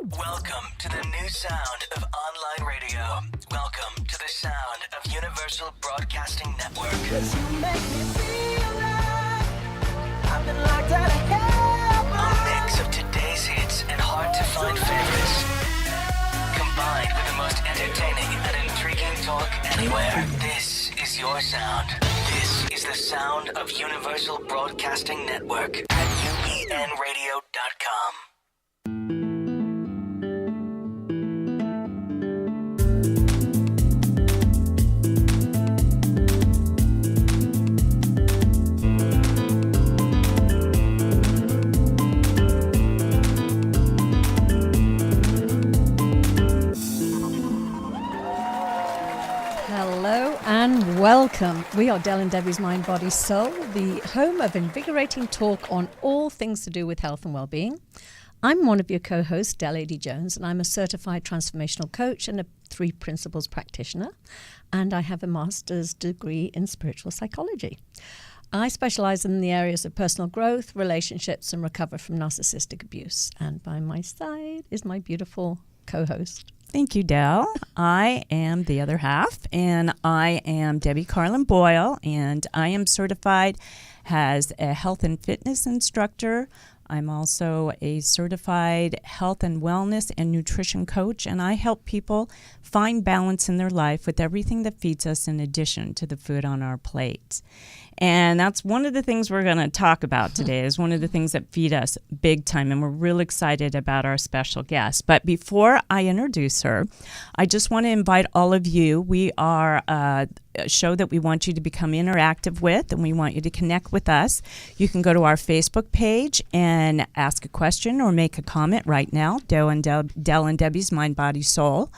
Welcome to the new sound of online radio. Welcome to the sound of Universal Broadcasting Network. 'Cause you make me feel like I've been locked out of heaven. A mix of today's hits and hard-to-find favorites, combined with the most entertaining and intriguing talk anywhere. This is your sound. This is the sound of Universal Broadcasting Network at UBNradio.com. Hello and welcome. We are Del and Debi's Mind, Body, Soul, the home of invigorating talk on all things to do with health and well-being. I'm one of your co-hosts, Del A.D. Jones, and I'm a certified transformational coach and a 3 principles practitioner, and I have a master's degree in spiritual psychology. I specialize in the areas of personal growth, relationships, and recover from narcissistic abuse. And by my side is my beautiful co-host. Thank you, Del. I am the other half, and I am Debbie Carlin Boyle, and I am certified as a health and fitness instructor. I'm also a certified health and wellness and nutrition coach, and I help people find balance in their life with everything that feeds us in addition to the food on our plate. And that's one of the things we're going to talk about today, is one of the things that feed us big time, and we're real excited about our special guest. But before I introduce her, I just want to invite all of you. We are a show that we want you to become interactive with, and we want you to connect with us. You can go to our Facebook page and ask a question or make a comment right now, Del and Debbie's Mind, Body, Soul.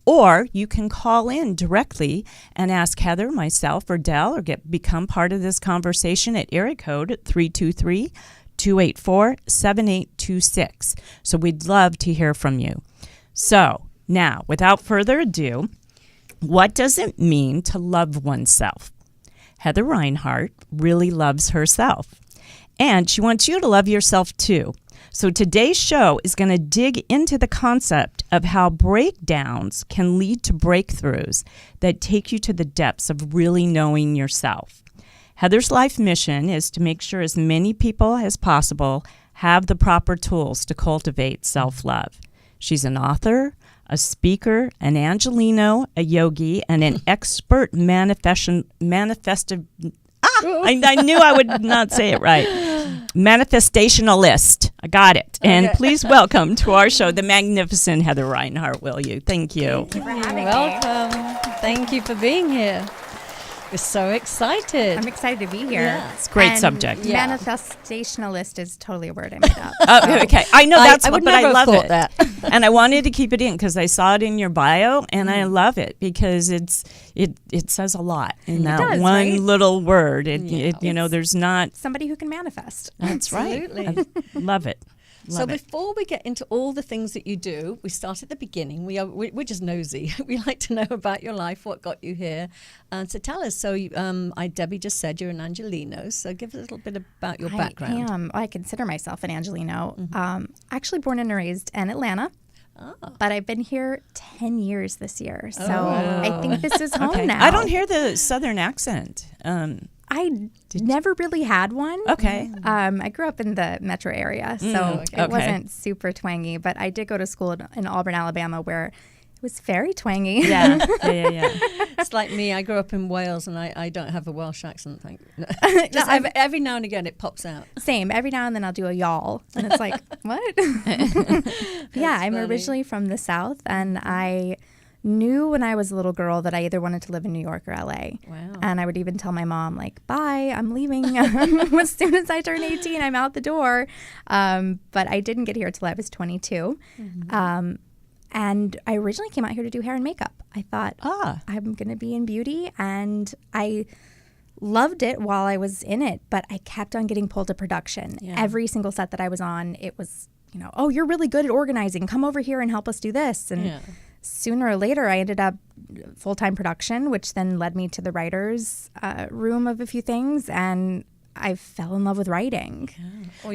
Or you can call in directly and ask Heather, myself, or Del, or become part of this conversation at area code 323-284-7826. So we'd love to hear from you. So now, without further ado, what does it mean to love oneself? Heather Rheinhardt really loves herself, and she wants you to love yourself too. So today's show is going to dig into the concept of how breakdowns can lead to breakthroughs that take you to the depths of really knowing yourself. Heather's life mission is to make sure as many people as possible have the proper tools to cultivate self-love. She's an author, a speaker, an Angelino, a yogi, and an expert I knew I would not say it right. Manifestationalist. I got it. Okay. And please welcome to our show the magnificent Heather Rheinhardt, will you? Thank you. Thank you for having me. Welcome. Thank you for being here. We're so excited. I'm excited to be here. Yeah. It's a great subject. Yeah. Manifestationalist is totally a word I made up. Oh, okay. I know that's what, but I love it. That. And I wanted to keep it in because I saw it in your bio, and I love it because it says a lot in that one little word. There's not somebody who can manifest. That's Absolutely. right. I love it. So before we get into all the things that you do, we start at the beginning. We're just nosy. We like to know about your life, what got you here. So tell us. So Debbie just said you're an Angelino. So give us a little bit about your background. I consider myself an Angelino. Actually born and raised in Atlanta. Oh. But I've been here 10 years this year. So I think this is home now. I don't hear the Southern accent. I never really had one. Okay. I grew up in the metro area, so it wasn't super twangy. But I did go to school in Auburn, Alabama, where it was very twangy. Yeah. It's like me. I grew up in Wales, and I don't have a Welsh accent. Every now and again, it pops out. Same. Every now and then, I'll do a y'all, and it's like, what? Yeah, I'm originally from the South, and I knew when I was a little girl that I either wanted to live in New York or LA. Wow. And I would even tell my mom, like, bye, I'm leaving. As soon as I turn 18, I'm out the door. But I didn't get here till I was 22. And I originally came out here to do hair and makeup. I thought, I'm going to be in beauty. And I loved it while I was in it, but I kept on getting pulled to production. Yeah. Every single set that I was on, it was, oh, you're really good at organizing. Come over here and help us do this. And sooner or later, I ended up full-time production, which then led me to the writer's room of a few things, and I fell in love with writing.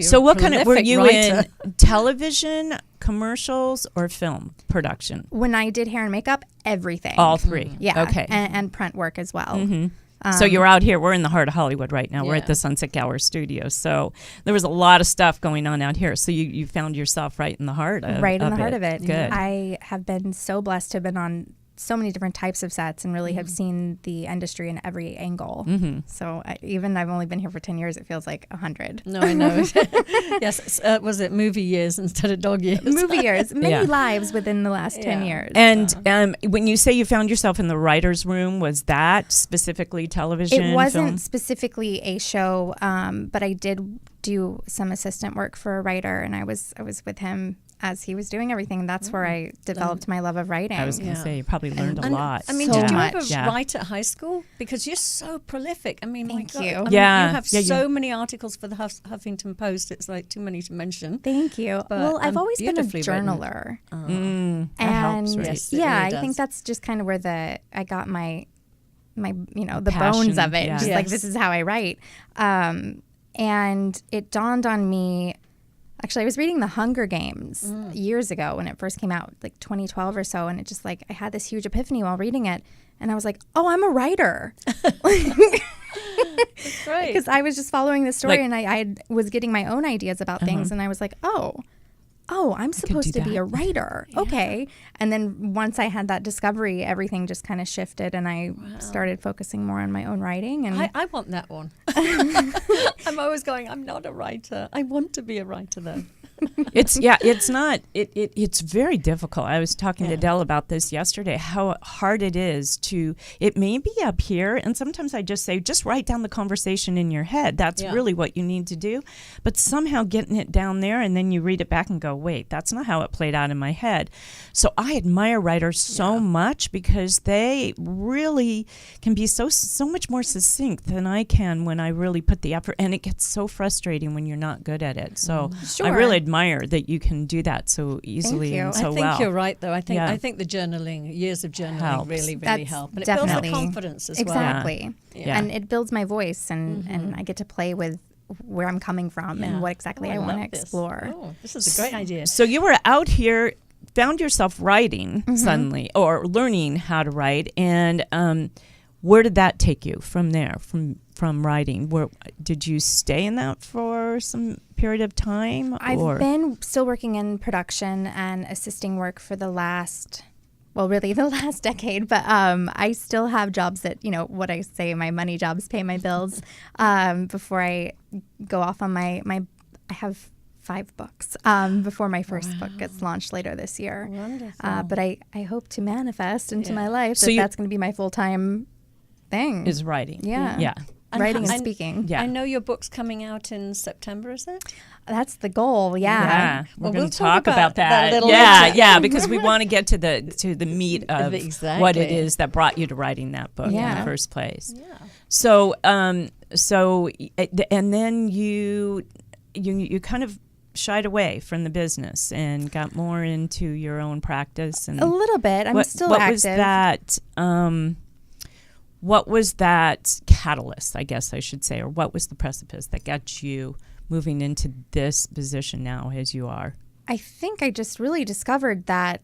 So what kind of, were you writer. television, commercials, or film production? When I did hair and makeup, everything. All three. Yeah. Okay. And print work as well. So you're out here. We're in the heart of Hollywood right now. We're Yeah. at the Sunset Gower Studio. So there was a lot of stuff going on out here. So you found yourself right in the heart of Right in the heart of it. Good. I have been so blessed to have been on so many different types of sets and really have seen the industry in every angle. So even I've only been here for 10 years, it feels like 100. No, I know. Yes, was it movie years instead of dog years? Movie years, many Yeah. lives within the last 10 Yeah. years. And when you say you found yourself in the writer's room, was that specifically television? It wasn't film? specifically a show, but I did do some assistant work for a writer, and I was with him as he was doing everything. That's where I developed my love of writing. I was going to Yeah. say you probably learned a And, lot. I mean, So did you much. ever Yeah. write at high school? Because you're so prolific. I mean, Thank my God. you. I mean, Yeah. you have Yeah, so many articles for the Huffington Post. It's like too many to mention. Thank you. But, Well, I've always been a beautifully written. journaler. That helps, And right? Yes, it yeah, really I think does. that's just kind of where I got my the Passion, bones of it. yeah. Just like, this is how I write. And it dawned on me. Actually, I was reading The Hunger Games years ago when it first came out, like 2012 or so, and it just like I had this huge epiphany while reading it, and I was like, "Oh, I'm a writer," Great. because I was just following the story, Like- and I was getting my own ideas about things, and I was like, "Oh, I'm supposed do to be that. a writer." Okay. And then once I had that discovery, everything just kind of shifted, and I started focusing more on my own writing. And I want that one. I'm always going, I'm not a writer. I want to be a writer, though. It's it's very difficult. I was talking to Dell about this yesterday, how hard it is it may be up here, and sometimes I just say, just write down the conversation in your head. That's Yeah. really what you need to do. But somehow getting it down there, and then you read it back and go, wait, that's not how it played out in my head. So I admire writers so much because they really can be so much more succinct than I can when I really put the effort, and it gets so frustrating when you're not good at it. So I Sure. really admire that you can do that so easily you. and so I think well. you're right, though. I Yeah. think the journaling, years of journaling, Helps. really That's help. And it definitely builds the confidence as exactly. Yeah. And it builds my voice, and I get to play with where I'm coming from well. and what exactly I want to love this. explore. Oh, this is a great idea. So you were out here, found yourself writing Mm-hmm. suddenly, or learning how to write, and where did that take you from there? From writing, where did you stay in that for some period of time? I've been still working in production and assisting work for the last decade, but I still have jobs that, what I say, my money jobs pay my bills before I go off on I have 5 books before my first book gets launched later this year. Wonderful. But I hope to manifest into my life So that's going to be my full-time thing. is writing. Yeah. Yeah. Writing and I- speaking. Yeah. I know your book's coming out in September, is it? That's the goal. Yeah. Yeah, we're Well, going we'll to talk talk about about that that. a little Yeah, later. yeah, because we want to get to the meat of Exactly. what it is that brought you to writing that book in Yeah. the first place. Yeah. So, and then you kind of shied away from the business and got more into your own practice. And A little bit. I'm still what active. was that? What was that catalyst, I guess I should say, or what was the precipice that got you moving into this position now as you are? I think I just really discovered that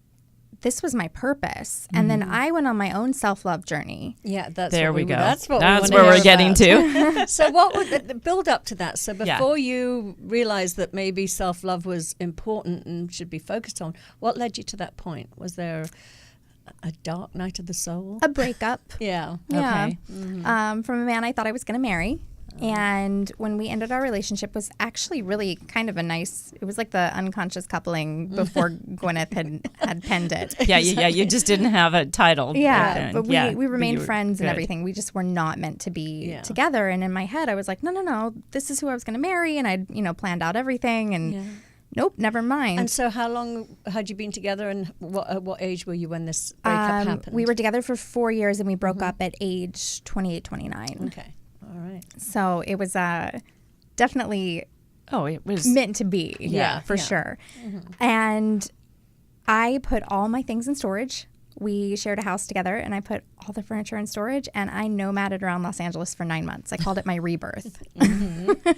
this was my purpose. And then I went on my own self-love journey. Yeah, that's There what we go. That's what That's we where wanna we're hear getting about. to. So what would the build up to that? So Yeah. before you realized that maybe self-love was important and should be focused on, what led you to that point? Was there a dark night of the soul? A breakup. Yeah. Yeah. Okay. From a man I thought I was going to marry. And when we ended our relationship was actually really kind of a nice, it was like the unconscious coupling before Gwyneth had penned it. Yeah, you just didn't have a title. back Yeah, then. but Yeah, we remained you were friends and good. everything. We just were not meant to be Yeah. together. And in my head, I was like, no, this is who I was going to marry. And I'd, planned out everything. And nope, never mind. And so how long had you been together, and at what age were you when this breakup happened? we were together for 4 years and we broke up at age 28, 29. Okay. All right. So it was definitely Oh, it was. meant to be. Yeah. for Yeah. sure. And I put all my things in storage we shared a house together, and I put all the furniture in storage, and I nomaded around Los Angeles for 9 months. I called it my rebirth.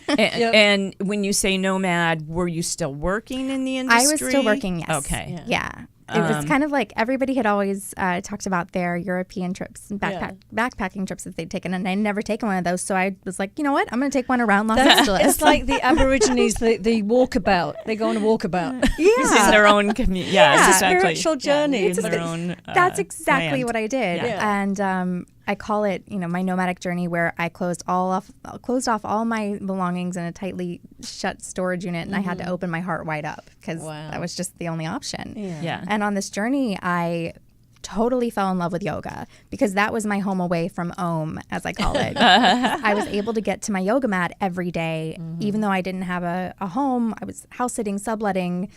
And when you say nomad, were you still working in the industry? I was still working, yes. Okay. Yeah. It was kind of like everybody had always talked about their European trips and backpacking trips that they'd taken, and I'd never taken one of those. So I was like, you know what? I'm going to take one around Los Angeles. It's like the Aborigines, the walkabout. They go on a walkabout. It's in their own community. Yeah, exactly. Spiritual journey. In their own That's exactly land. what I did. Yeah. And I call it, my nomadic journey, where I closed off all my belongings in a tightly shut storage unit, and I had to open my heart wide up because that was just the only option. Yeah. And on this journey, I totally fell in love with yoga because that was my home away from Om, as I call it. I was able to get to my yoga mat every day, even though I didn't have a home. I was house sitting, subletting,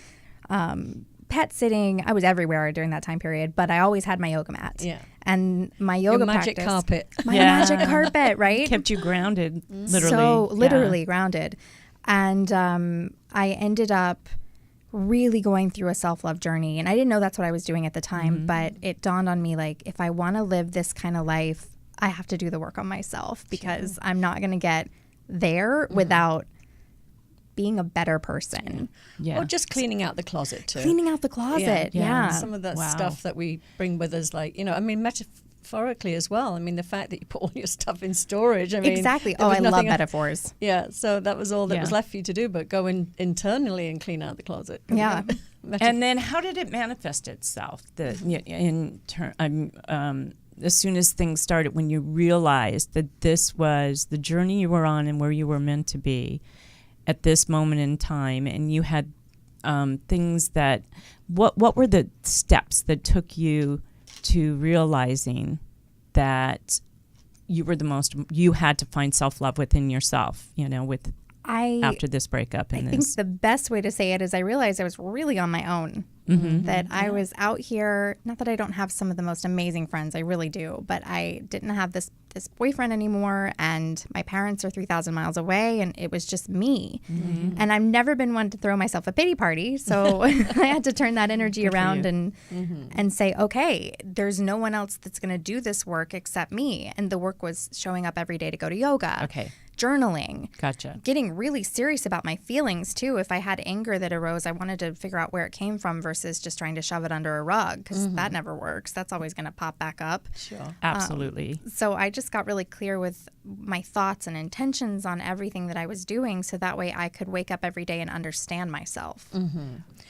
pet sitting. I was everywhere during that time period, but I always had my yoga mat. Yeah. And my yoga magic practice, carpet. my magic carpet, right? Kept you grounded, literally. So literally grounded. And I ended up really going through a self-love journey. And I didn't know that's what I was doing at the time, but it dawned on me, like, if I want to live this kind of life, I have to do the work on myself because I'm not going to get there without being a better person. Yeah. Or just cleaning out the closet too. Cleaning out the closet, yeah. Some of that stuff that we bring with us, like, metaphorically as well. I mean, the fact that you put all your stuff in storage. I mean, Exactly. there Oh, was I love nothing metaphors. Yeah, so that was all that was left for you to do, but go in internally and clean out the closet. Yeah. And then how did it manifest itself? As soon as things started, when you realized that this was the journey you were on and where you were meant to be at this moment in time, and you had things that, what were the steps that took you to realizing that you had to find self-love within yourself, after this breakup? I think the best way to say it is I realized I was really on my own. That I was out here, not that I don't have some of the most amazing friends, I really do, but I didn't have this boyfriend anymore, and my parents are 3,000 miles away, and it was just me. And I've never been one to throw myself a pity party, so I had to turn that energy around and say, okay, there's no one else that's going to do this work except me. And the work was showing up every day to go to yoga. Okay. Journaling. Gotcha. Getting really serious about my feelings too. If I had anger that arose, I wanted to figure out where it came from versus just trying to shove it under a rug, because that never works. That's always going to pop back up. Sure. Absolutely. So I just got really clear with my thoughts and intentions on everything that I was doing, so that way I could wake up every day and understand myself.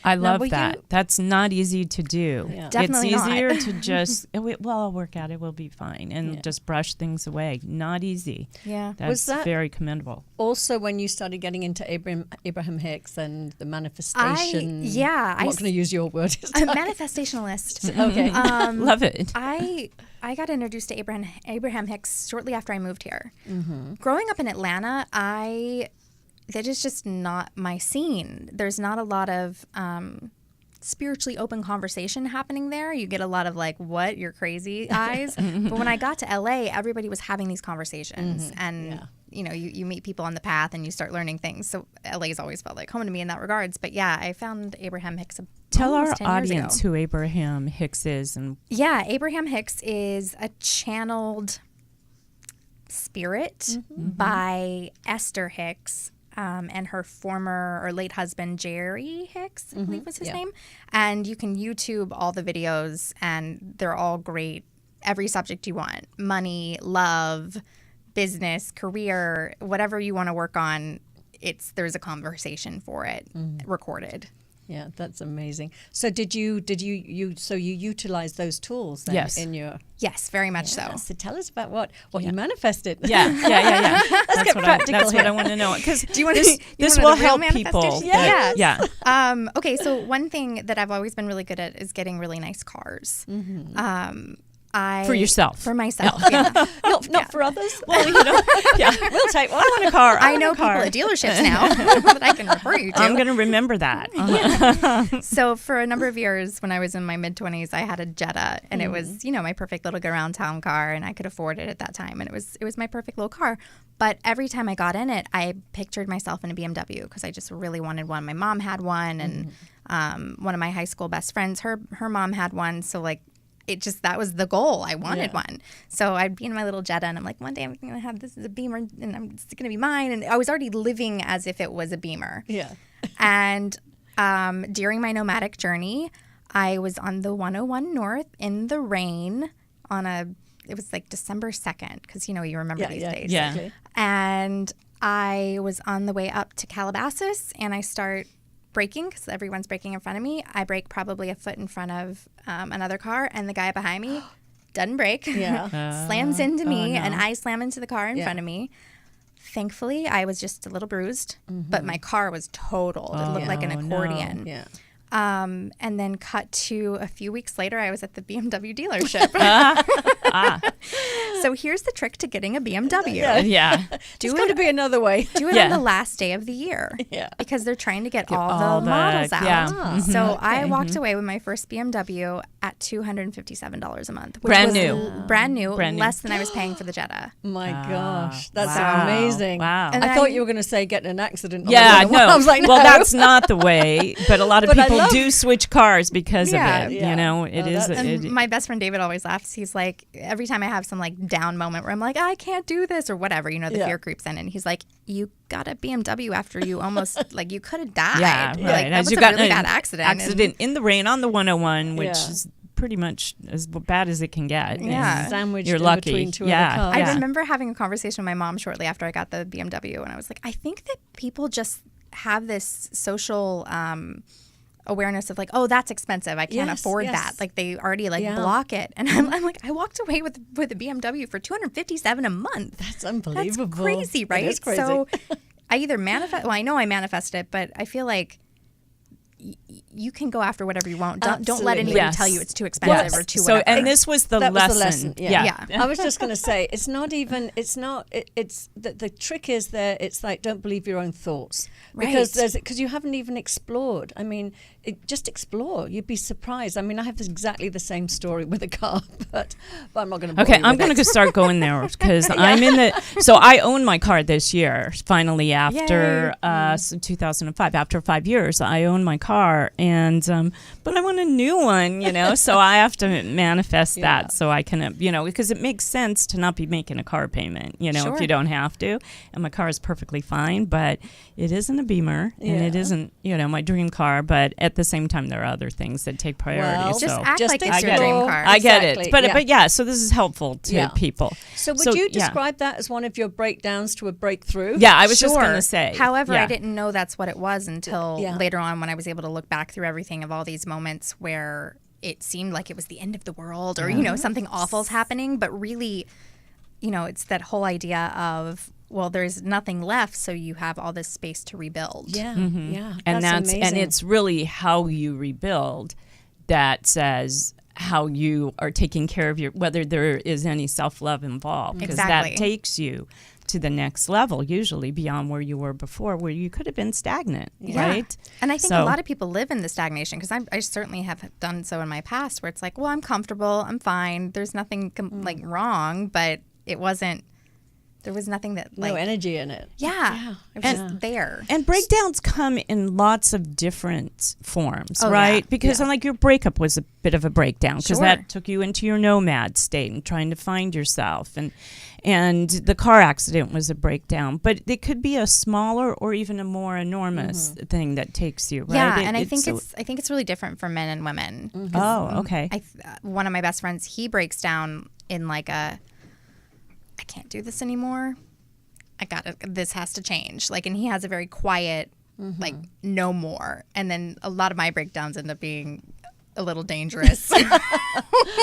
I love that. That's not easy to do. Yeah. Definitely it's not. easier to just, I'll work at it, we'll be fine, and just brush things away. Not easy. Yeah. That's Was that very commendable. Also, when you started getting into Abraham Hicks and the manifestation, I'm not going to use your word. A manifestationalist. Okay. Love it. I got introduced to Abraham Hicks shortly after I moved here. Growing up in Atlanta, that is just not my scene. There's not a lot of spiritually open conversation happening there. You get a lot of like, what, you're crazy eyes. But when I got to LA, everybody was having these conversations. And, you meet people on the path and you start learning things. So LA's always felt like home to me in that regards. But yeah, I found Abraham Hicks Tell our 10 years audience ago. who Abraham Hicks is. Yeah, Abraham Hicks is a channeled spirit by Esther Hicks. And her former or late husband, Jerry Hicks, I believe was his name. And you can YouTube all the videos, and they're all great. Every subject you want: money, love, business, career, whatever you want to work on. There's a conversation for it recorded. Yeah, that's amazing. So did you utilize those tools then in your... Yes, very much so. So tell us about what you manifested. Yeah. Let's get practical That's here. what I want to know. Because this will help people. Yeah. Yeah. Okay, so one thing that I've always been really good at is getting really nice cars. For yourself. For myself, yeah. Not for others. Well, we'll take one. I want a car. I know people at dealerships now that I can refer you to. I'm going to remember that. So for a number of years, when I was in my mid-20s, I had a Jetta, and it was, my perfect little go-around town car, and I could afford it at that time, and it was my perfect little car. But every time I got in it, I pictured myself in a BMW because I just really wanted one. My mom had one, and one of my high school best friends, her mom had one. So like, that was the goal. I wanted one. So I'd be in my little Jetta and I'm like, one day I'm going to have this as a Beamer and it's going to be mine. And I was already living as if it was a Beamer. Yeah. And during my nomadic journey, I was on the 101 North in the rain it was like December 2nd, because, you remember these days. Yeah. Exactly. And I was on the way up to Calabasas, and I start braking because everyone's braking in front of me. I brake probably a foot in front of another car, and the guy behind me doesn't brake, slams into me, and I slam into the car in front of me. Thankfully, I was just a little bruised, but my car was totaled. It looked like an accordion. No. Yeah. And then cut to a few weeks later, I was at the BMW dealership. So here's the trick to getting a BMW. Yeah. There's got to be another way. Do it on the last day of the year. Yeah. Because they're trying to get all the models out. Yeah. So I walked away with my first BMW at $257 a month. Which Brand was new. Brand new. Brand new. Less than I was paying for the Jetta. My gosh, that's wow. amazing. Wow. And I thought you were going to say getting an accident. on Yeah, the no. I was like, no. Well, that's not the way, but a lot of But I people love- do switch cars because Yeah. of it. Yeah. You know, it Oh, is. that's- And my best friend David always laughs. He's like, every time I have some like down moment where I'm like, I can't do this or whatever, the Yeah. fear creeps in, and he's like, you got a BMW after you almost like you could have died. Yeah, Like, right. that As was you a got really an bad accident. Accident in the rain on the 101, which Yeah. is pretty much as bad as it can get. Yeah. And Sandwiched You're in lucky. between two Yeah. other cars. I Yeah. remember having a conversation with my mom shortly after I got the BMW, and I was like, I think that people just have this social awareness of like, oh, that's expensive. I can't Yes, afford yes. that. Like they already Yeah. block it. And I'm like, I walked away with a BMW for $257 a month. That's unbelievable. That's crazy, right? It is crazy. So I either manifest. Well, I know I manifested it, but I feel like you can go after whatever you want. Don't let Absolutely. anybody Yes. tell you it's too expensive Yes. or too So, whatever. and this was the That was lesson. the lesson. Yeah. Yeah. I was just going to say, it's not even, it's not, it's the trick is there. It's like, don't believe your own thoughts because Right. because you haven't even explored. I mean, just explore. You'd be surprised. I mean, I have exactly the same story with a car, but I'm not going to. Okay, I'm going to start going there because I'm in the. So I own my car this year. Finally, after 2005, after 5 years, I own my car, and but I want a new one, So I have to manifest Yeah. that so I can, because it makes sense to not be making a car payment, if Sure. you don't have to. And my car is perfectly fine, but it isn't a Beamer, and it Yeah. isn't, my dream car. But at the same time, there are other things that take priority. Well, just so. act Just like it's your explore. dream car. I get Exactly, it, but yeah. but yeah. So this is helpful to Yeah. people. So would you yeah. describe that as one of your breakdowns to a breakthrough? Yeah, I was just Sure. going to say. However, yeah. I didn't know that's what it was until Yeah. later on when I was able to look back through everything of all these moments where it seemed like it was the end of the world or, something awful's happening. But really, it's that whole idea of, well, there's nothing left, so you have all this space to rebuild. Yeah, Mm-hmm. yeah. and that's amazing. it's really how you rebuild that says how you are taking care of whether there is any self-love involved, because Exactly. that takes you to the next level, usually beyond where you were before, where you could have been stagnant, right? And I think So- a lot of people live in the stagnation because I certainly have done so in my past where it's like, well, I'm comfortable, I'm fine, there's nothing like wrong, but there was nothing that no like, energy in it. yeah, it was just there. And breakdowns come in lots of different forms, Oh, right? yeah. Because like your breakup was a bit of a breakdown because Sure. that took you into your nomad state and trying to find yourself, and the car accident was a breakdown. But it could be a smaller or even a more enormous thing that takes you, right? Yeah, and I think it's really different for men and women. 'Cause, Oh, okay. one of my best friends, he breaks down in like I can't do this anymore. This has to change. Like, and he has a very quiet, like, no more. And then a lot of my breakdowns end up being a little dangerous.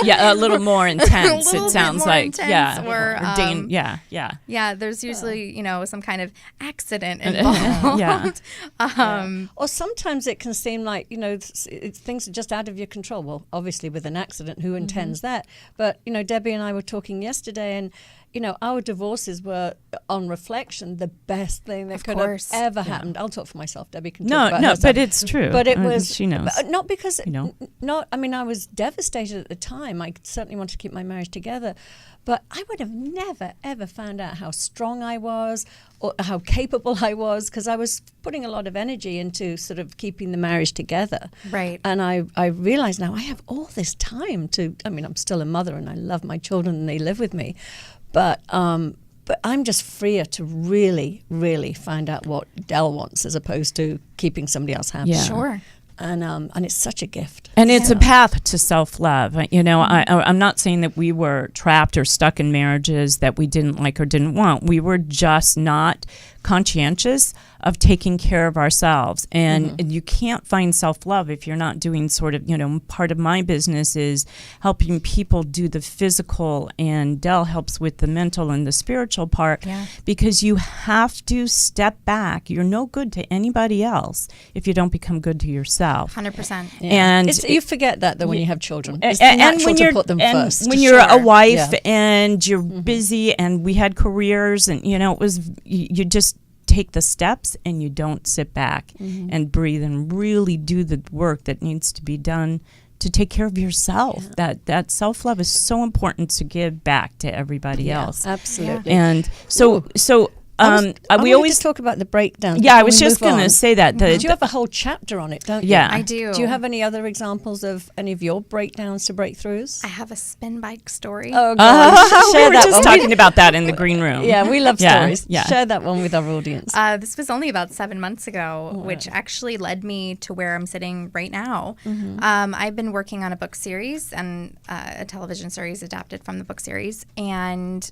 Yeah, a little more intense. little It bit sounds more like intense, yeah, or, yeah. Yeah, there's usually, some kind of accident involved. Yeah. Or sometimes it can seem like, things are just out of your control. Well, obviously with an accident, who intends that? But, Debbie and I were talking yesterday and, our divorces were, on reflection, the best thing that could course. have ever happened. I'll talk for myself. Debbie can talk No, about no, herself. but it's true. But it was she knows. not because know. I was devastated at the time. I certainly wanted to keep my marriage together, but I would have never ever found out how strong I was or how capable I was, because I was putting a lot of energy into sort of keeping the marriage together. Right. And I realize now I have all this time to. I mean, I'm still a mother and I love my children and they live with me, but I'm just freer to really, really find out what Del wants as opposed to keeping somebody else happy. Yeah. Sure. And it's such a gift. And it's a path to self-love. I'm not saying that we were trapped or stuck in marriages that we didn't like or didn't want. We were just not conscientious of taking care of ourselves. And you can't find self-love if you're not doing sort of, part of my business is helping people do the physical, and Del helps with the mental and the spiritual part, because you have to step back. You're no good to anybody else if you don't become good to yourself. 100%. Yeah. And you forget that, though, when you have children. It's and natural when to you're put them first. when you're a Sure. wife and you're busy, and we had careers, and it was you just take the steps and you don't sit back and breathe and really do the work that needs to be done to take care of yourself. That self-love is so important to give back to everybody else. Absolutely. And so I we always talk about the breakdowns. Yeah, I before was we just move going to on. say that. You have a whole chapter on it, don't you? Yeah. I do. Do you have any other examples of any of your breakdowns to breakthroughs? I have a spin bike story. Oh, God. we Share were that just one. talking about that in the green room. Yeah, we love Yeah, stories. yeah. Share that one with our audience. This was only about 7 months ago, which actually led me to where I'm sitting right now. I've been working on a book series and a television series adapted from the book series, and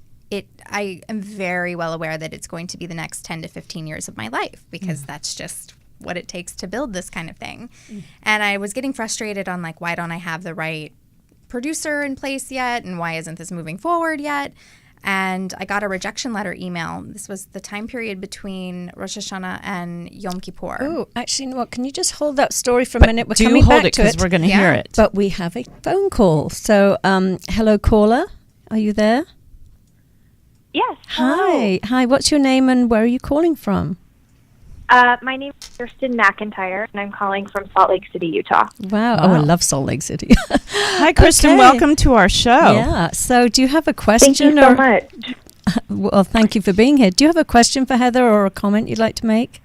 I am very well aware that it's going to be the next 10 to 15 years of my life, because that's just what it takes to build this kind of thing. And I was getting frustrated on why don't I have the right producer in place yet, and why isn't this moving forward yet? And I got a rejection letter email. This was the time period between Rosh Hashanah and Yom Kippur. Oh, actually, you know what? Can you just hold that story for a minute? We're Do coming hold back it, to because it. we're going to hear it. But we have a phone call. So, hello, caller. Are you there? Yes. Hello. Hi. What's your name and where are you calling from? My name is Kirsten McIntyre, and I'm calling from Salt Lake City, Utah. Wow. Oh, I love Salt Lake City. Hi, Kristen. Okay. Welcome to our show. Yeah. So, do you have a question? Thank you so much. Well, thank you for being here. Do you have a question for Heather or a comment you'd like to make?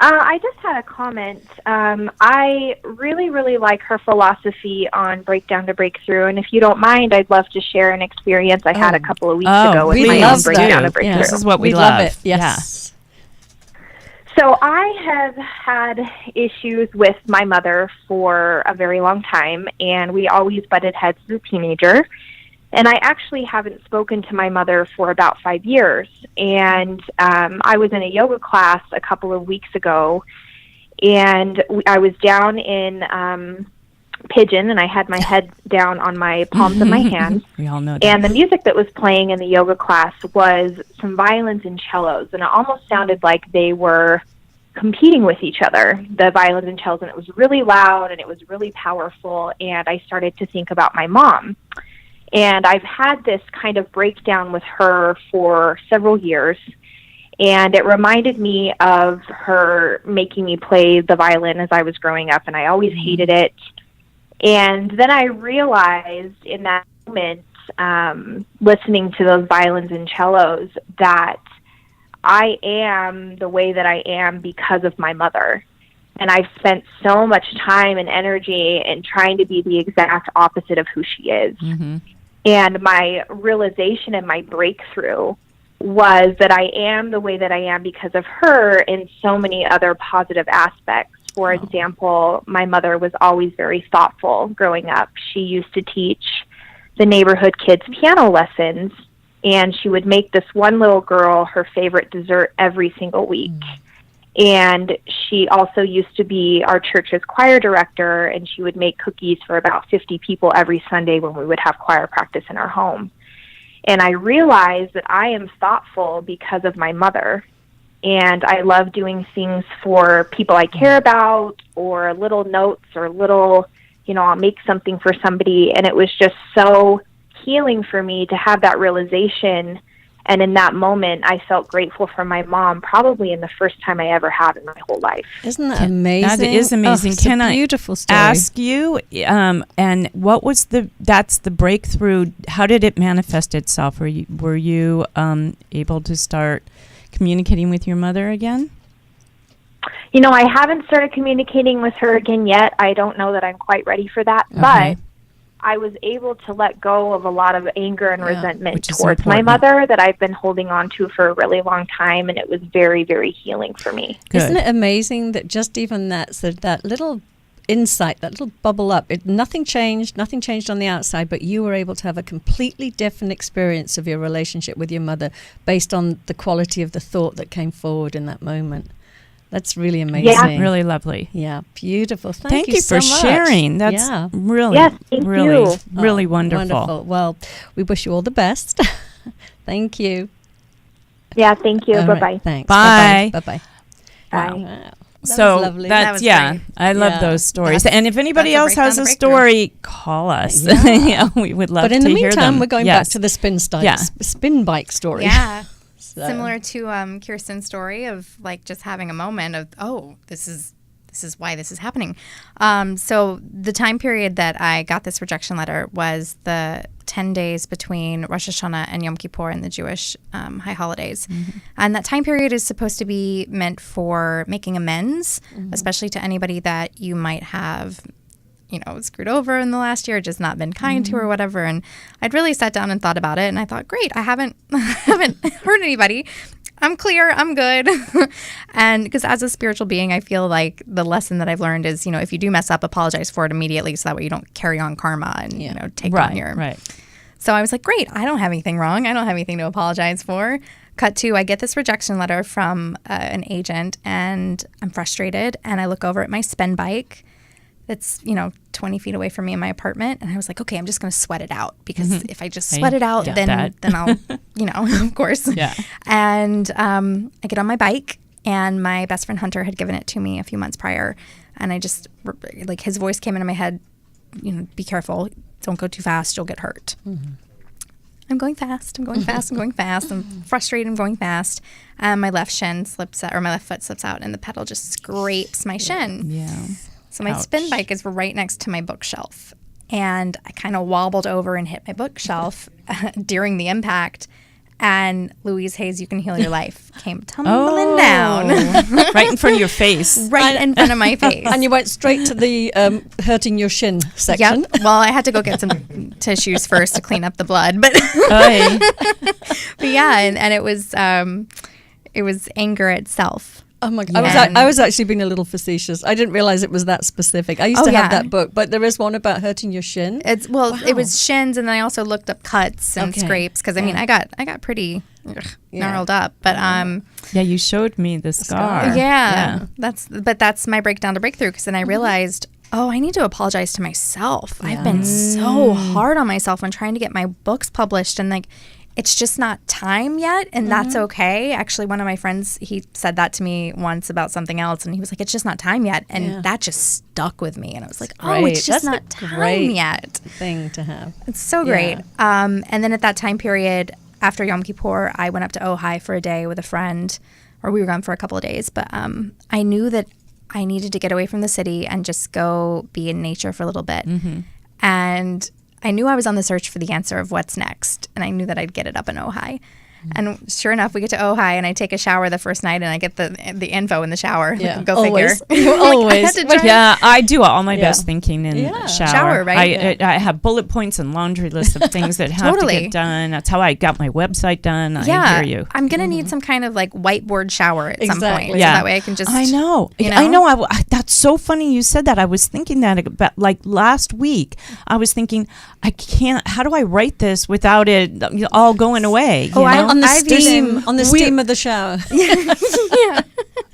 I just had a comment. I really, really like her philosophy on breakdown to breakthrough, and if you don't mind, I'd love to share an experience I had a couple of weeks ago with we my love own breakdown to that. breakthrough. Yeah. This is what we We'd love. it. Yes. So I have had issues with my mother for a very long time, and we always butted heads as a teenager. And I actually haven't spoken to my mother for about 5 years. And I was in a yoga class a couple of weeks ago, and I was down in pigeon, and I had my head down on my palms of my hands. We all know that. And the music that was playing in the yoga class was some violins and cellos, and it almost sounded like they were competing with each other, the violins and cellos, and it was really loud and it was really powerful, and I started to think about my mom. And I've had this kind of breakdown with her for several years, and it reminded me of her making me play the violin as I was growing up, and I always hated it. And then I realized in that moment, listening to those violins and cellos, that I am the way that I am because of my mother. And I've spent so much time and energy in trying to be the exact opposite of who she is. Mm-hmm. And my realization and my breakthrough was that I am the way that I am because of her in so many other positive aspects. For example, my mother was always very thoughtful growing up. She used to teach the neighborhood kids piano lessons, and she would make this one little girl her favorite dessert every single week. And she also used to be our church's choir director, and she would make cookies for about 50 people every Sunday when we would have choir practice in our home. And I realized that I am thoughtful because of my mother, and I love doing things for people I care about, or little notes, or little, I'll make something for somebody, and it was just so healing for me to have that realization. And in that moment, I felt grateful for my mom, probably in the first time I ever had in my whole life. Isn't that amazing? That is amazing. Oh, it's Can a I beautiful story. ask you, and what was that's the breakthrough? How did it manifest itself? Were you able to start communicating with your mother again? You know, I haven't started communicating with her again yet. I don't know that I'm quite ready for that, but I was able to let go of a lot of anger and resentment towards my mother that I've been holding on to for a really long time, and it was very, very healing for me. Good. Isn't it amazing that just even that little insight, that little bubble up, nothing changed on the outside, but you were able to have a completely different experience of your relationship with your mother based on the quality of the thought that came forward in that moment. That's really amazing. Yeah. Really lovely. Yeah, beautiful. Thank you so for much. sharing. That's really, thank really, you. really wonderful. Wonderful. Well, we wish you all the best. Thank you. Yeah, thank you. All Bye-bye. right, thanks. Bye. Bye-bye. Bye. Wow. That So was lovely. that's That was yeah, great. I love Yeah. those stories. That's- And if anybody else that's a has a breakdown, story, call us. Yeah. Yeah, we would love But to in the hear them. meantime, we're going back Yes. to the Yeah. spin bike story. Yeah. So- Similar to Kirsten's story of like just having a moment of, oh, this is why this is happening. So the time period that I got this rejection letter was the 10 days between Rosh Hashanah and Yom Kippur and the Jewish high holidays. And that time period is supposed to be meant for making amends, especially to anybody that you might have, you know, screwed over in the last year, just not been kind to or whatever. And I'd really sat down and thought about it, and I thought, great, I haven't hurt anybody. I'm clear, I'm good. And because as a spiritual being, I feel like the lesson that I've learned is, you know, if you do mess up, apologize for it immediately, so that way you don't carry on karma and, you know, take on your... Right. So I was like, great, I don't have anything wrong. I don't have anything to apologize for. Cut to, I get this rejection letter from an agent, and I'm frustrated, and I look over at my spin bike that's, you know, 20 feet away from me in my apartment, and I was like, okay, I'm just going to sweat it out, because if I just sweat it out, get then that. I'll, you know, of course. Yeah. And I get on my bike, and my best friend Hunter had given it to me a few months prior, and I just, like, his voice came into my head, you know, be careful, don't go too fast, you'll get hurt. I'm going fast, I'm frustrated, I'm going fast. My left shin slips out, or my left foot slips out, and the pedal just scrapes my shin. Yeah. So my Ouch. spin bike is right next to my bookshelf. And I kind of wobbled over and hit my bookshelf during the impact. And Louise Hayes, You Can Heal Your Life came tumbling down Right in front of your face. right in front of my face. And you went straight to the hurting your shin section. Yep. Well, I had to go get some tissues first to clean up the blood. But, Oy. but yeah, and it was anger itself. Oh my God. Yeah. I was actually being a little facetious. I didn't realize it was that specific. I used Oh, to have yeah. that book, but there is one about hurting your shin. It was shins, and then I also looked up cuts and Okay. scrapes, because I mean I got pretty gnarled up, but Yeah, you showed me the scar. yeah, that's my breakdown to breakthrough, because then I realized, oh, I need to apologize to myself. I've been so hard on myself when trying to get my books published, and like it's just not time yet, and that's okay. Actually, one of my friends, he said that to me once about something else, and he was like, it's just not time yet, and that just stuck with me, and I was like, oh, Great. it's just That's not a great time yet. thing to have. It's so great. And then at that time period, after Yom Kippur, I went up to Ojai for a day with a friend, or we were gone for a couple of days. But I knew that I needed to get away from the city and just go be in nature for a little bit. And I knew I was on the search for the answer of what's next, and I knew that I'd get it up in Ojai. And sure enough, we get to Ojai, and I take a shower the first night, and I get the info in the shower. Yeah. Go Always. figure. You always. I had to try- Yeah, I do all my best thinking in Yeah. the shower. Shower, right? I have bullet points and laundry lists of things that have to Totally. get done. That's how I got my website done. I hear you. I'm gonna need some kind of like whiteboard shower at some Exactly. point, Yeah. so that way I can just. I know. you I know. That's so funny you said that. I was thinking that about like last week. I was thinking, I can't. How do I write this without it all going away? Oh, you know? On the I've steam, even- on the steam of the shower. yeah.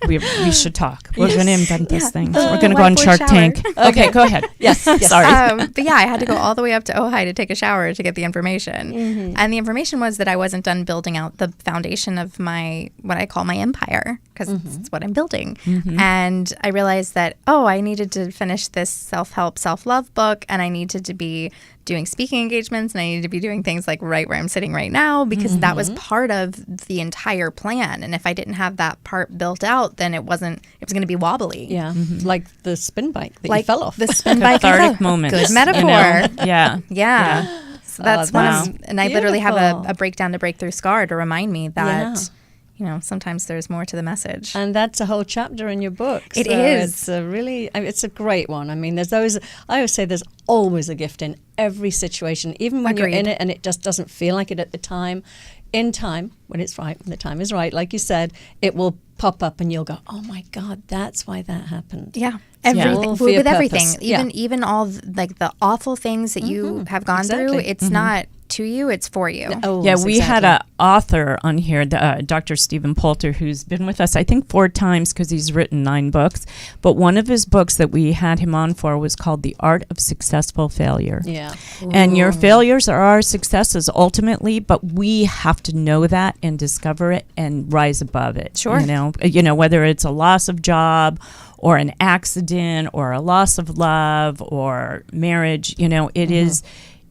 We should talk. We're going to invent this thing. The We're going to go on whiteboard Shark shower. Tank. Okay, go ahead. Yes. Sorry. But yeah, I had to go all the way up to Ojai to take a shower to get the information. And the information was that I wasn't done building out the foundation of what I call my empire, because it's what I'm building. And I realized that, I needed to finish this self-help, self-love book, and I needed to be doing speaking engagements, and I needed to be doing things like right where I'm sitting right now, because that was part of the entire plan. And if I didn't have that part built out, then it was going to be wobbly. Yeah. Like the spin bike that you fell off. The spin bike. Cathartic moments. Good metaphor. You know? Yeah. So that's that's and I literally have beautiful. a breakdown to breakthrough scar to remind me that, Yeah. sometimes there's more to the message. And that's a whole chapter in your book. It So is. It's it's a great one. I mean, I always say there's always a gift in every situation, even when you're in Agreed. it and it just doesn't feel like it at the time. In time, when it's right, when the time is right, like you said, it will pop up and you'll go, oh my God, that's why that happened. Yeah. All Everything for your with everything, purpose. Yeah. even all the awful things that you have gone through, Exactly. it's not to you, it's for you. Oh, Yeah, yes, we had exactly. an author on here, Dr. Stephen Poulter, who's been with us, I think, 4 times because he's written 9 books. But one of his books that we had him on for was called The Art of Successful Failure. Yeah. And your failures are our successes ultimately, but we have to know that and discover it and rise above it. Sure. You know, whether it's a loss of job or an accident or a loss of love or marriage,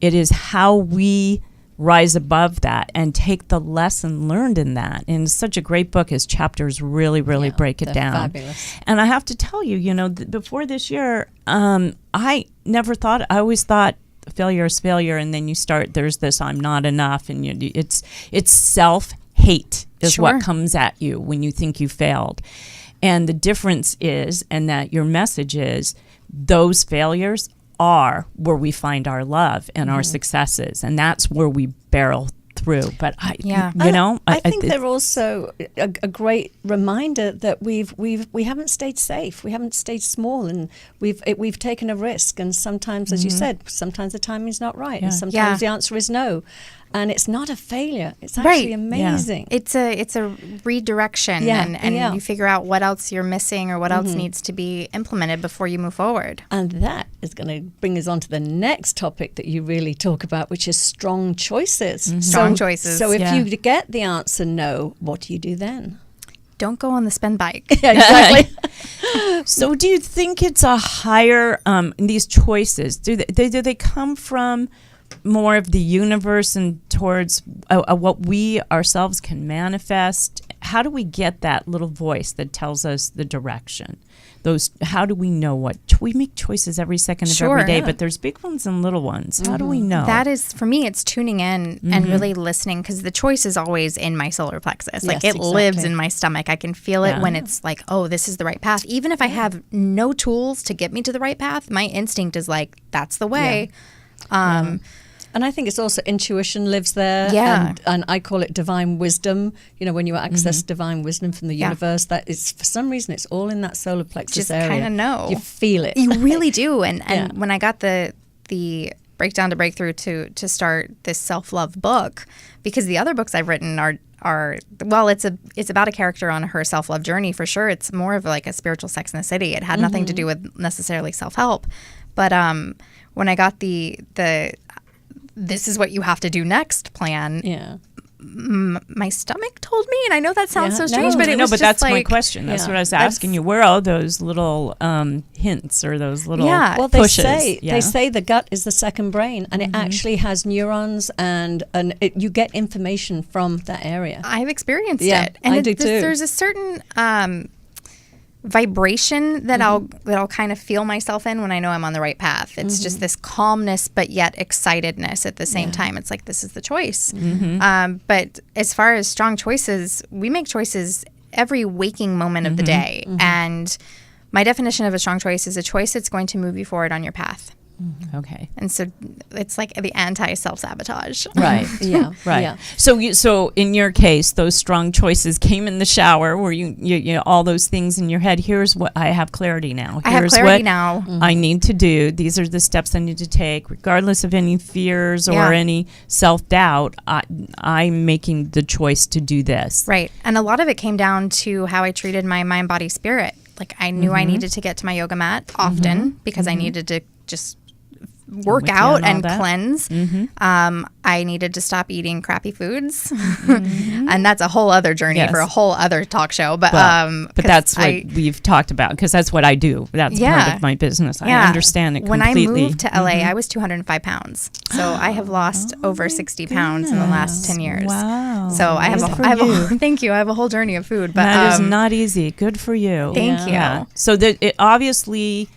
it is how we rise above that and take the lesson learned in that. And it's such a great book. His chapters really break it they're down. fabulous. And I have to tell you, before this year, I always thought failure is failure, and then there's this I'm not enough, and it's self-hate is Sure. what comes at you when you think you failed. And the difference is, and that your message is, those failures are where we find our love and our successes, and that's where we barrel through. But I think they're also a great reminder that we haven't stayed safe, we haven't stayed small, and we've taken a risk. And sometimes, as you said, sometimes the timing's not right, and sometimes the answer is no. And it's not a failure. It's actually amazing. It's a redirection, and you figure out what else you're missing or what else needs to be implemented before you move forward. And that is going to bring us on to the next topic that you really talk about, which is strong choices. Strong choices. So if you get the answer no, what do you do then? Don't go on the spin bike. Yeah, exactly. So do you think it's a higher, these choices, do they come from more of the universe and towards what we ourselves can manifest? How do we get that little voice that tells us the direction? How do we know we make choices every second of every day, but there's big ones and little ones. How do we know? That is, for me, it's tuning in and really listening, because the choice is always in my solar plexus. Like, Yes, it lives exactly. in my stomach. I can feel it when it's like, oh, this is the right path. Even if I have no tools to get me to the right path, my instinct is like, that's the way. And I think it's also intuition lives there. Yeah. And I call it divine wisdom. When you access divine wisdom from the universe, that is, for some reason, it's all in that solar plexus Just area. kind of know. You feel it. You really do. And when I got the breakdown to breakthrough to start this self-love book, because the other books I've written are it's about a character on her self-love journey, for sure. It's more of like a spiritual Sex and the City. It had nothing to do with necessarily self-help. But when I got the this is what you have to do next plan, my stomach told me, and I know that sounds so strange, but it was but just that's my like, question. That's what I was asking you. Where are those little hints or those little Well, they pushes? say the gut is the second brain, and it actually has neurons, and you get information from that area. I've experienced Yeah, it, and I do too. There's a certain vibration that I'll kind of feel myself in when I know I'm on the right path. It's just this calmness, but yet excitedness at the same time. It's like, this is the choice. But as far as strong choices, we make choices every waking moment of the day. And my definition of a strong choice is a choice that's going to move you forward on your path. Okay. And so it's like the anti-self-sabotage. Right. Yeah. Right. Yeah. So in your case, those strong choices came in the shower where you know, all those things in your head. Here's what I have clarity now. I have Here's clarity what now. I need to do. These are the steps I need to take, regardless of any fears Yeah. or any self-doubt. I'm making the choice to do this. Right. And a lot of it came down to how I treated my mind, body, spirit. Like I knew I needed to get to my yoga mat often because I needed to just work with you out on all and that. cleanse. I needed to stop eating crappy foods. And that's a whole other journey Yes. for a whole other talk show. But But 'cause that's what we've talked about, because that's what I do. That's part Yeah. of my business. I Yeah. understand it When completely. I moved to LA, I was 205 pounds. So I have lost over 60 pounds in the last 10 years. Wow. So I have, Good a, for I have you. a, thank you. I have a whole journey of food. But That is not easy. Good for you. Thank you. So that it obviously,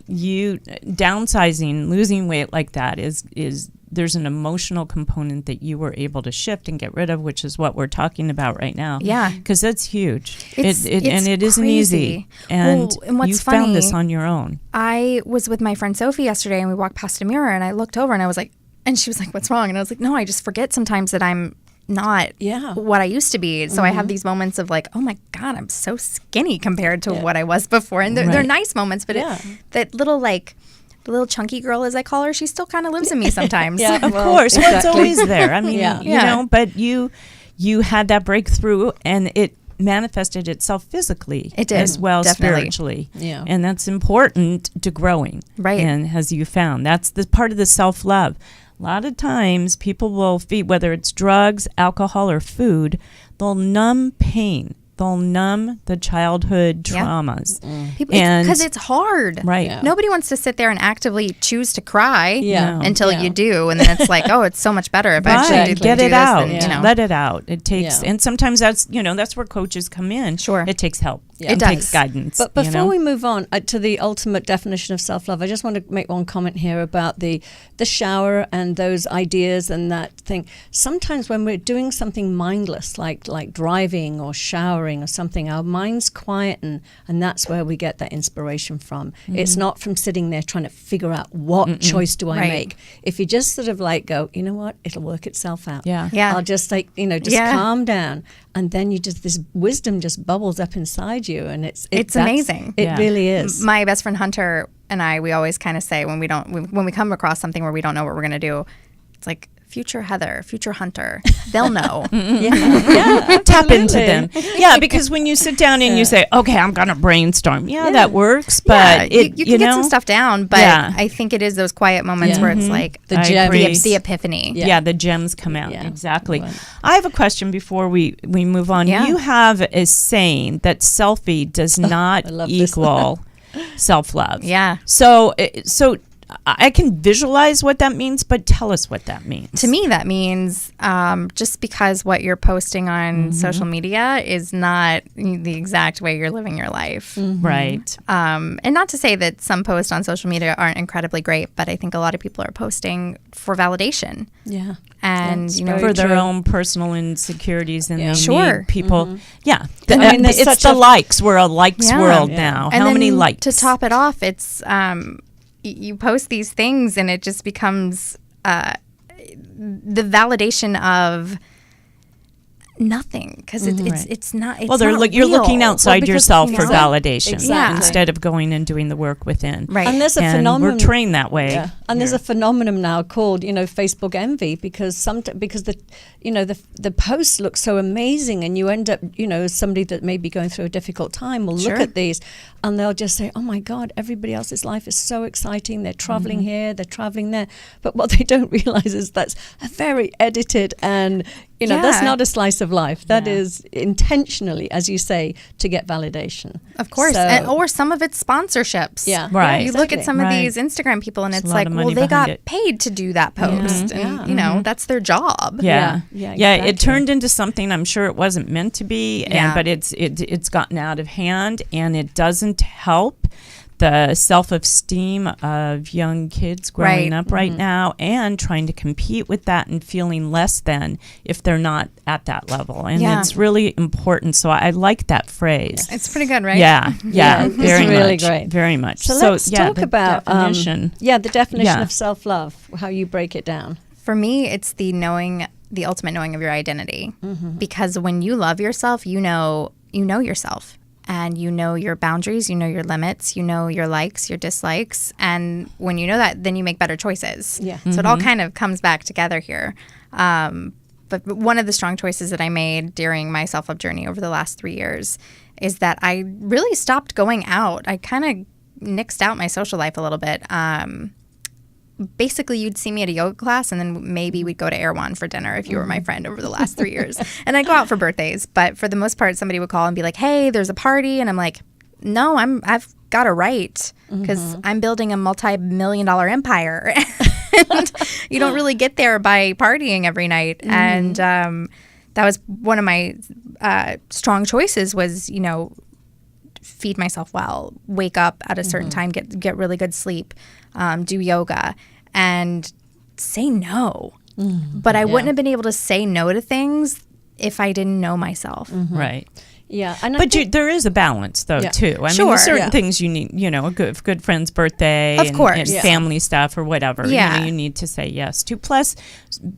you downsizing, losing weight like that is there's an emotional component that you were able to shift and get rid of, which is what we're talking about right now. Yeah. Because that's huge. It's And it isn't easy. crazy. And, Well, and what's you found this funny- on your own. I was with my friend Sophie yesterday and we walked past a mirror and I looked over and I was like, and she was like, what's wrong? And I was like, no, I just forget sometimes that I'm not Yeah. what I used to be. So I have these moments of like, oh my God, I'm so skinny compared to what I was before. And they're Right. nice moments, but Yeah. that little like, the little chunky girl, as I call her, she still kind of lives in me sometimes. Yeah. Of Well, course. Well, it's exactly. always there. I mean, Yeah. you Yeah. know, but you had that breakthrough and it manifested itself physically It did, as well definitely. spiritually. Yeah. And that's important to growing. Right. And as you found, that's the part of the self-love. A lot of times people will feed, whether it's drugs, alcohol, or food, they'll numb pain. They'll numb the childhood Yeah. traumas. Because it's hard. Right. Yeah. Nobody wants to sit there and actively choose to cry Yeah. until Yeah. you do. And then it's like, oh, it's so much better if I actually Right. do, Get do it this out. than, you know. Let it out. It takes, Yeah. and sometimes that's where coaches come in. Sure. It takes help. Yeah. It It takes does. guidance. But you before know? we move on to the ultimate definition of self-love, I just want to make one comment here about the shower and those ideas and that thing. Sometimes when we're doing something mindless, like driving or showering or something, our minds quieten, and that's where we get that inspiration from. It's not from sitting there trying to figure out what choice do I Right. make. If you just sort of like go, you know what, it'll work itself out. Yeah. Yeah. I'll just just Yeah. calm down, and then you just this wisdom just bubbles up inside you, and it's that's- amazing. It Yeah. really is. My best friend Hunter and I, we always kind of say when we come across something where we don't know what we're going to do, it's like future Heather, future Hunter, they'll know. yeah, Tap into absolutely. them. Yeah, because when you sit down and you say, okay, I'm going to brainstorm. Yeah, that works. But yeah, it, you can get some stuff down, but Yeah. I think it is those quiet moments Yeah. where it's like The I gems. agree. the epiphany. Yeah. The gems come out. Yeah. Exactly. Right. I have a question before we move on. Yeah. You have a saying that selfie does not I love this. equal self-love. Yeah. So I can visualize what that means, but tell us what that means. To me, that means just because what you're posting on social media is not the exact way you're living your life. Right. And not to say that some posts on social media aren't incredibly great, but I think a lot of people are posting for validation. Yeah. And, That's you know, very For their true. own personal insecurities, and Yeah. they Sure. need people. Yeah, I mean, there's it's such the a- likes. We're a likes Yeah. world Yeah. now. And How then many likes? To top it off, it's you post these things and it just becomes the validation of nothing because it's not. It's Well, not you're real. looking outside because, yourself you for know, validation exactly. instead of going and doing the work within. Right. And there's a And phenomenon. we're trained that way. Yeah. And there's a phenomenon now called, Facebook envy, because the posts look so amazing, and you end up, somebody that may be going through a difficult time will Sure. look at these and they'll just say, oh my God, everybody else's life is so exciting. They're traveling here, they're traveling there. But what they don't realize is that's a very edited and, that's Yeah. not a slice of life. That Yeah. is intentionally, as you say, to get validation. Of course, So- or some of it's sponsorships. Yeah. Right. You look at Exactly. some of Right. these Instagram people, and There's it's a lot like, of well, money they behind got it. paid to do that post, Yeah. and that's their job. Yeah. Yeah, It exactly. turned into something I'm sure it wasn't meant to be, Yeah. but it's gotten out of hand, and it doesn't help the self-esteem of young kids growing Right. up right now, and trying to compete with that and feeling less than if they're not at that level. And Yeah. it's really important. So I like that phrase. It's pretty good, right? Yeah, Yeah, it's very really much, great. very much. So let's talk the about definition. the definition Yeah. of self-love, how you break it down. For me, it's the ultimate knowing of your identity. Because when you love yourself, you know yourself. And you know your boundaries, you know your limits, you know your likes, your dislikes. And when you know that, then you make better choices. Yeah. So it all kind of comes back together here. But one of the strong choices that I made during my self-love journey over the last 3 years is that I really stopped going out. I kind of nixed out my social life a little bit. Basically, you'd see me at a yoga class, and then maybe we'd go to Erewhon for dinner if you were my friend over the last 3 years. And I'd go out for birthdays. But for the most part, somebody would call and be like, hey, there's a party. And I'm like, no, I've got a right, because I'm building a multi-million-dollar empire. And you don't really get there by partying every night. And that was one of my strong choices was, feed myself well, wake up at a certain time, get really good sleep, do yoga, and say no. But I wouldn't have been able to say no to things if I didn't know myself. Right. Yeah, and But there is a balance, though, too. I mean, Sure. there's certain Yeah. things you need, a good friend's birthday, Of and, course. and Yeah. family stuff or whatever. Yeah. You need to say yes to. Plus,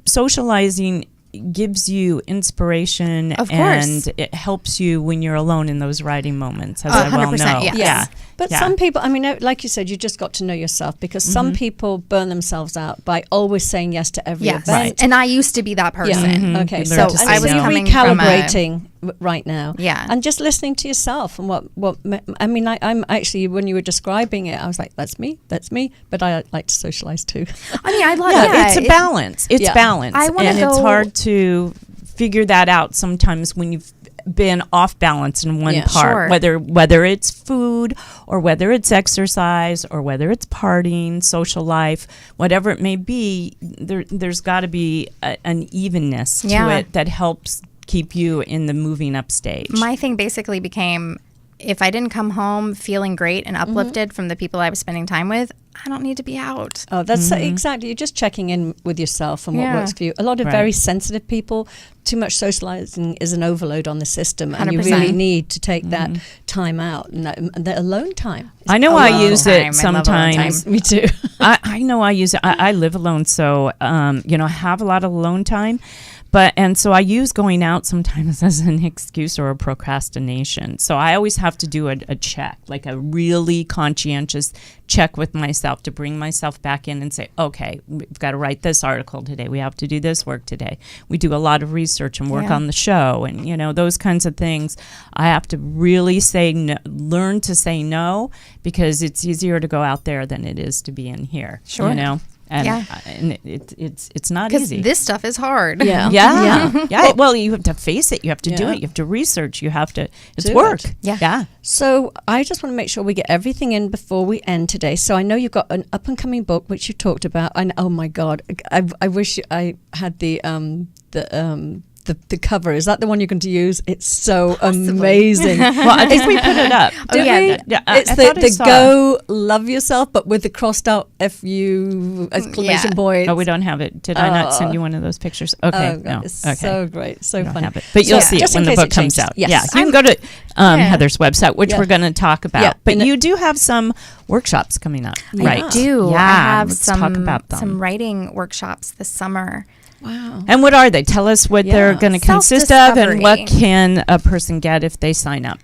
socializing gives you inspiration, Of course. and it helps you when you're alone in those writing moments, as I well 100%, know. yes. Yeah. But Yeah. some people, I mean, like you said, you just got to know yourself, because some people burn themselves out by always saying yes to every Yes. event. And I used to be that person. Yeah. Okay. You So learn to say I was no. coming from a- recalibrating right now. Yeah. And just listening to yourself and I'm actually, when you were describing it, I was like, that's me. But I like to socialize too. I mean, I love It's a balance. It's Yeah. balance. I wanna and it's go- hard to figure that out sometimes when you've been off balance in one Yeah. part, Sure. whether it's food or whether it's exercise or whether it's partying, social life, whatever it may be. There's got to be an evenness to Yeah. it that helps keep you in the moving up stage. My thing basically became, if I didn't come home feeling great and uplifted from the people I was spending time with, I don't need to be out. Oh, that's exactly. You're just checking in with yourself and what Yeah. works for you. A lot of Right. very sensitive people, too much socializing is an overload on the system, and you 100%. really need to take that time out and the alone time. I know Alone I use time. I it love alone sometimes. time. Me too. I know I use it. I live alone, so I have a lot of alone time. And so I use going out sometimes as an excuse or a procrastination. So I always have to do a check, like a really conscientious check with myself to bring myself back in and say, okay, we've got to write this article today. We have to do this work today. We do a lot of research and work Yeah. on the show and, those kinds of things. I have to really say no, learn to say no, because it's easier to go out there than it is to be in here. Sure. And, Yeah. and it's not Because easy. this stuff is hard. Yeah. Yeah. Well, you have to face it. You have to do Yeah. it. You have to research. You have to. It's Do work. it. Yeah. Yeah. So I just want to make sure we get everything in before we end today. So I know you've got an up and coming book which you talked about, and oh my God, I wish I had the cover. Is that the one you're going to use? It's so amazing. Well, I think we put it up. Did yeah, we? Yeah, I It's thought I the saw go love yourself, but with the crossed out FU exclamation Yeah. point. Oh, we don't have it. Did I not send you one of those pictures? Okay. Oh, God, no. it's Okay. so great, so We don't fun. have it. But you'll So, see it just in when the case book it comes changes. out. Yes. Yeah. You can go to Heather's website, which Yeah. we're going to talk about. Yeah. But And you do have some workshops coming up, right? I do. Yeah. I have let's some, talk about them. some writing workshops this summer. Wow. And what are they? Tell us what they're going to consist of and what Self-discovery. can a person get if they sign up.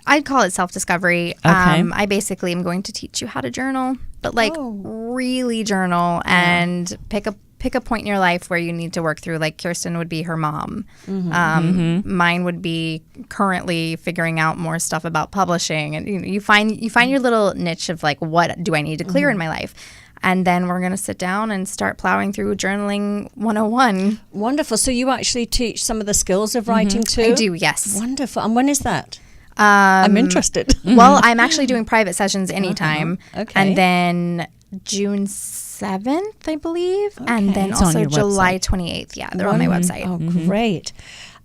I'd call it self-discovery. Okay. I basically am going to teach you how to journal, but like Oh. really journal and pick a point in your life where you need to work through. Like Kirsten would be her mom. Mine would be currently figuring out more stuff about publishing, and you find your little niche of like, what do I need to clear in my life? And then we're going to sit down and start plowing through Journaling 101. Wonderful. So you actually teach some of the skills of writing too? I do, yes. Wonderful. And when is that? I'm interested. Well, I'm actually doing private sessions anytime. Okay. And then June 7th, I believe. And then It's on also your July website. 28th. Yeah, they're on my website. Oh, great.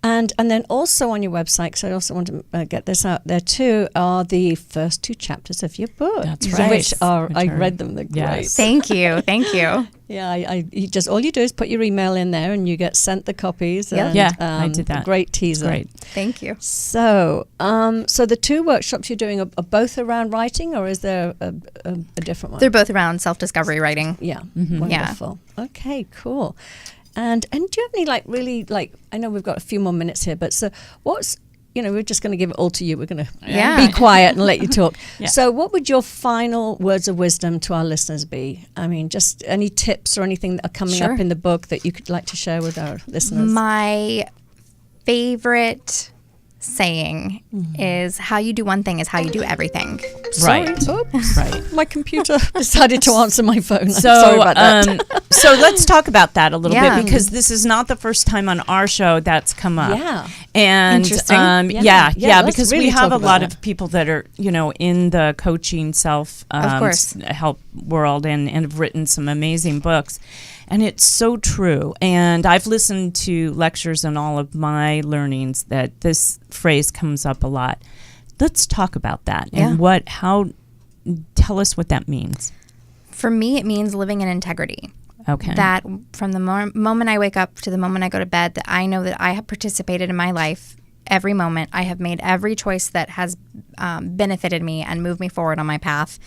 And then also on your website, because I also want to get this out there too, are the first 2 chapters of your book. That's right. Which I read them. They're great. Thank you. Thank you. Yeah, all you do is put your email in there, and you get sent the copies. Yeah. And, Yeah, I did that. Great teaser. Great. Thank you. So, so the 2 workshops you're doing are both around writing, or is there a different one? They're both around self-discovery writing. Yeah, Mm-hmm. wonderful. Okay, cool. And do you have any really I know we've got a few more minutes here, but so what's, we're just going to give it all to you. We're going to be quiet and let you talk. Yeah. So what would your final words of wisdom to our listeners be? I mean, just any tips or anything that are coming up in the book that you could like to share with our listeners? My favorite saying is, how you do one thing is how you do everything. Right. Oops. Right. My computer decided to answer my phone. So, Sorry about that. so let's talk about that a little Yeah. bit, because this is not the first time on our show that's come up. Yeah. And Interesting. Yeah, let's because really we have talk a lot about of people that are, in the coaching self course. help world and have written some amazing books. And it's so true. And I've listened to lectures and all of my learnings that this phrase comes up a lot. Let's talk about that and tell us what that means. For me, it means living in integrity. Okay. That from the moment I wake up to the moment I go to bed, that I know that I have participated in my life every moment. I have made every choice that has benefited me and moved me forward on my path.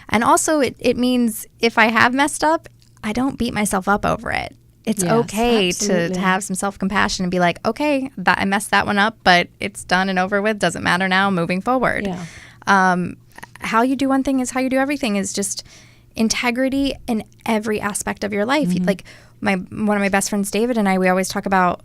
And also it means if I have messed up, I don't beat myself up over it. It's Yes, okay absolutely. to have some self-compassion and be like, okay, I messed that one up, but it's done and over with. Doesn't matter now, moving forward. Yeah. How you do one thing is how you do everything, is just integrity in every aspect of your life. Like one of my best friends, David, and I, we always talk about,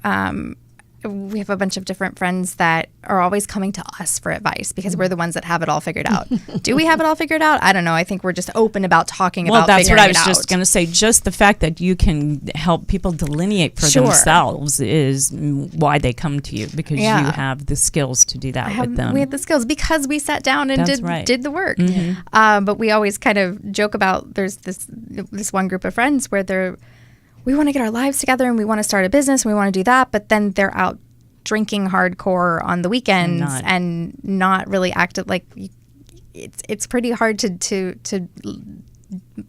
we have a bunch of different friends that are always coming to us for advice because we're the ones that have it all figured out. Do we have it all figured out? I don't know. I think we're just open about talking about that's what I was figuring it just out. going to say. Just the fact that you can help people delineate for themselves is why they come to you, because you have the skills to do that with them. We have the skills because we sat down and did the work. But we always kind of joke about, there's this one group of friends where we want to get our lives together and we want to start a business and we want to do that, but then they're out drinking hardcore on the weekends and not really active. Like, it's pretty hard to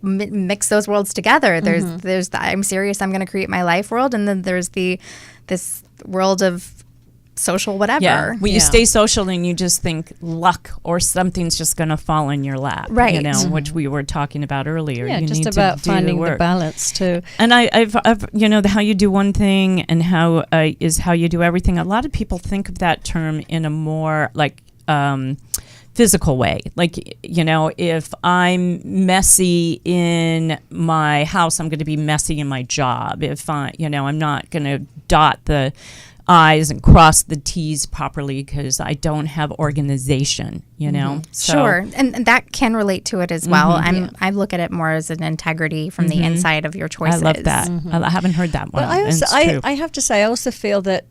mix those worlds together. There's the I'm serious, I'm going to create my life world, and then there's this world of social whatever. Yeah. Well, you stay social and you just think luck or something's just going to fall in your lap, right? Which we were talking about earlier. Yeah, you just need about to do finding the the balance too. And I've the how you do one thing and how is how you do everything. A lot of people think of that term in a more like physical way. Like, if I'm messy in my house, I'm going to be messy in my job. If I'm not going to dot the I's and cross the T's properly because I don't have organization, So, sure. And that can relate to it as well. I look at it more as an integrity from the inside of your choices. I love that. I haven't heard that one. But I have to say, I also feel that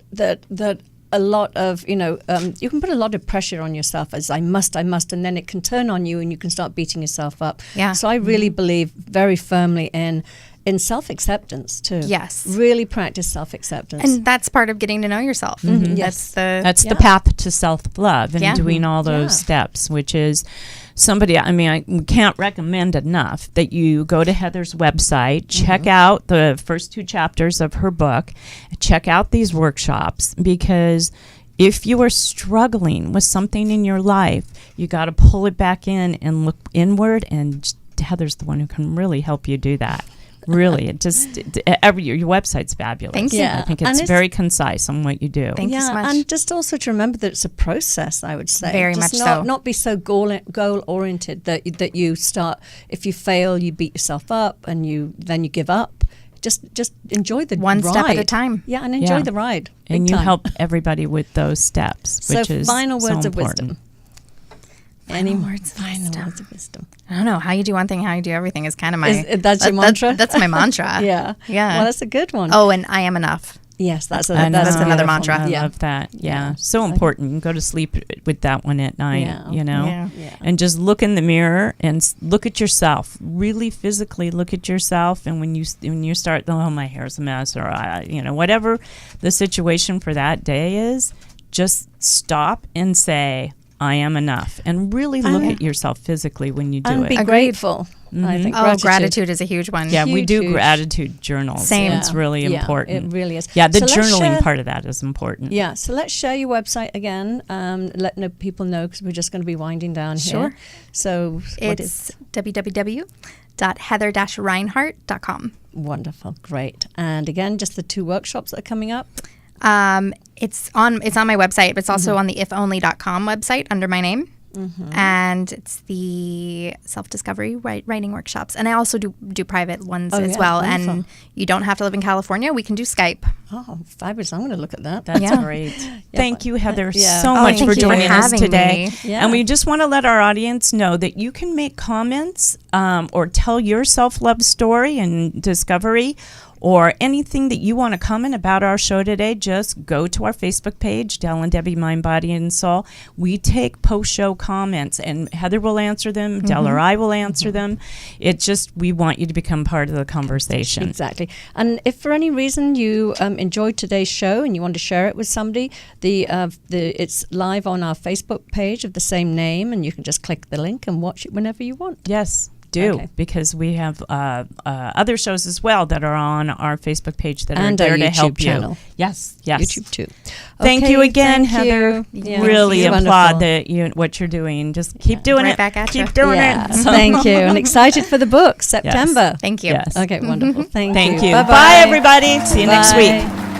a lot of, you can put a lot of pressure on yourself as I must, and then it can turn on you and you can start beating yourself up. Yeah. So I really believe very firmly in self-acceptance too. Yes. Really practice self-acceptance. And that's part of getting to know yourself. Yes. That's the path to self-love and doing all those steps, which is I can't recommend enough that you go to Heather's website, check out the first 2 chapters of her book, check out these workshops, because if you are struggling with something in your life, you got to pull it back in and look inward, and Heather's the one who can really help you do that. Really, your website's fabulous. Thank you. Yeah. I think it's very concise on what you do. Thank you so much. And just also to remember that it's a process, I would say. Very just much not, so. Not be so goal-oriented that you start, if you fail, you beat yourself up and then you give up. Just enjoy the one ride. step at a time. Yeah, and enjoy the ride. And Big you time. help everybody with those steps, which is final words so of important. wisdom. Final words of wisdom. I don't know. How you do one thing, how you do everything is kind of my... That's your mantra? That's my mantra. Yeah. Yeah. Well, that's a good one. Oh, and I am enough. Yes, that's That's another beautiful. mantra. I Yeah. love that. Yeah. Yeah. So important. You can go to sleep with that one at night, Yeah. you know, Yeah. Yeah. and just look in the mirror and look at yourself, really physically look at yourself. And when you start, oh, my hair's a mess, or, whatever the situation for that day is, just stop and say, I am enough, and really look at yourself physically when you do And it. be grateful. I think Gratitude is a huge one. Yeah, we Huge, do huge. gratitude journals. Same. It's really Yeah, important. it really is. Yeah, the So let's journaling share- part of that is important. Yeah, so let's share your website again. Let people know, because we're just going to be winding down Sure. here. So what is It's www.heather-reinhardt.com. wonderful, great. And again, just the 2 workshops that are coming up. It's on my website, but it's also on the ifonly.com website under my name. And it's the self-discovery writing workshops. And I also do private ones as yeah, well. wonderful. And you don't have to live in California. We can do Skype. Oh, fabulous! I'm going to look at that. That's Yeah. great. Thank you, Heather, Yeah. so Oh, much thank for you for joining us having today. me. Yeah. And we just want to let our audience know that you can make comments or tell your self-love story and discovery, or anything that you want to comment about our show today. Just go to our Facebook page, Del and Debbie Mind, Body, and Soul. We take post-show comments, and Heather will answer them. Del or I will answer them. It's just, we want you to become part of the conversation. Exactly. And if for any reason you enjoyed today's show and you want to share it with somebody, it's live on our Facebook page of the same name, and you can just click the link and watch it whenever you want. Yes, do, Okay. because we have other shows as well that are on our Facebook page that And are our there to YouTube help channel. you. Yes, yes. YouTube too. Thank Okay, you again, thank Heather. you. Yeah. Really You're applaud wonderful. what you're doing. Just keep doing Right it. back at ya. Keep doing Yeah, it. thank you. And excited for the book, September. Thank you. Yes. Okay, wonderful. Thank you. Thank you. Bye-bye. Bye, everybody. See you next week. Bye.